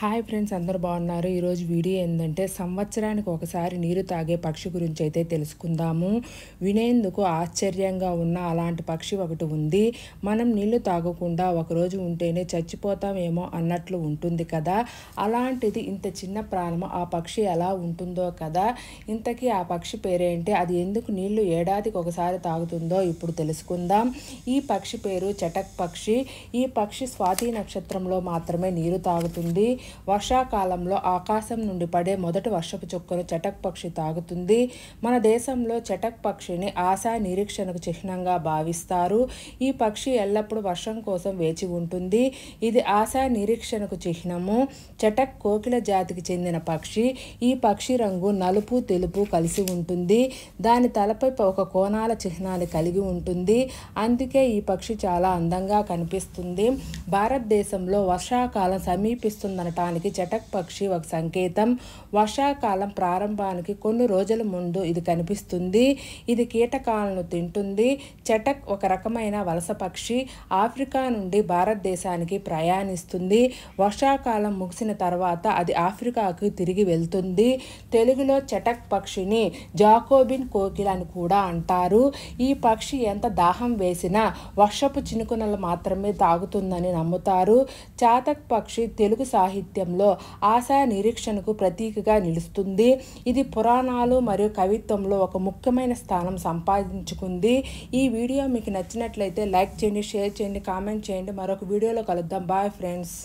Hi friends, అందరూ బాగున్నారు. ఈరోజు వీడియో ఏంటంటే సంవత్సరానికి ఒకసారి నీరు తాగే పక్షి గురించి అయితే తెలుసుకుందాము. వినేందుకు ఆశ్చర్యంగా ఉన్న అలాంటి పక్షి ఒకటి ఉంది. మనం నీళ్లు తాగకుండా ఒకరోజు ఉంటేనే చచ్చిపోతామేమో అన్నట్లు ఉంటుంది కదా. అలాంటిది ఇంత చిన్న ప్రాణం ఆ పక్షి ఎలా ఉంటుందో కదా. ఇంతకీ ఆ పక్షి పేరేంటి, అది ఎందుకు నీళ్లు ఏడాదికి ఒకసారి తాగుతుందో ఇప్పుడు తెలుసుకుందాం. ఈ పక్షి పేరు చటక్ పక్షి. ఈ పక్షి స్వాతి నక్షత్రంలో మాత్రమే నీరు తాగుతుంది. వర్షాకాలంలో ఆకాశం నుండి పడే మొదటి వర్షపు చుక్కను చటక్ పక్షి తాగుతుంది. మన దేశంలో చటక్ పక్షిని ఆశా నిరీక్షణకు చిహ్నంగా భావిస్తారు. ఈ పక్షి ఎల్లప్పుడూ వర్షం కోసం వేచి ఉంటుంది. ఇది ఆశా నిరీక్షణకు చిహ్నము. చటక్ కోకిల జాతికి చెందిన పక్షి. ఈ పక్షి రంగు నలుపు తెలుపు కలిసి ఉంటుంది. దాని తలపై ఒక కోణాల చిహ్నాన్ని కలిగి ఉంటుంది. అందుకే ఈ పక్షి చాలా అందంగా కనిపిస్తుంది. భారతదేశంలో వర్షాకాలం సమీపిస్తుందనటానికి చటక్ పక్షి ఒక సంకేతం. వర్షాకాలం ప్రారంభానికి కొన్ని రోజుల ముందు ఇది కనిపిస్తుంది. ఇది కీటకాలను తింటుంది. చటక్ ఒక రకమైన వలస పక్షి. ఆఫ్రికా నుండి భారతదేశానికి ప్రయాణిస్తుంది. వర్షాకాలం ముగిసిన తర్వాత అది ఆఫ్రికాకు తిరిగి వెళ్తుంది. తెలుగులో చటక్ పక్షిని జాకోబిన్ కోకిల అని కూడా అంటారు. ఈ పక్షి ఎంత దాహం వేసినా వర్షపు చినుకునలు మాత్రమే తాగుతుందని నమ్ముతారు. చాతక్ పక్షి తెలుగు సాహిత్యంలో ఆశా నిరీక్షణకు ప్రతీకగా నిలుస్తుంది. ఇది పురాణాలు మరియు కవిత్వంలో ఒక ముఖ్యమైన స్థానం సంపాదించుకుంది. ఈ వీడియో మీకు నచ్చినట్లయితే లైక్ చేయండి, షేర్ చేయండి, కామెంట్ చేయండి. మరొక వీడియోలో కలుద్దాం. Bye friends.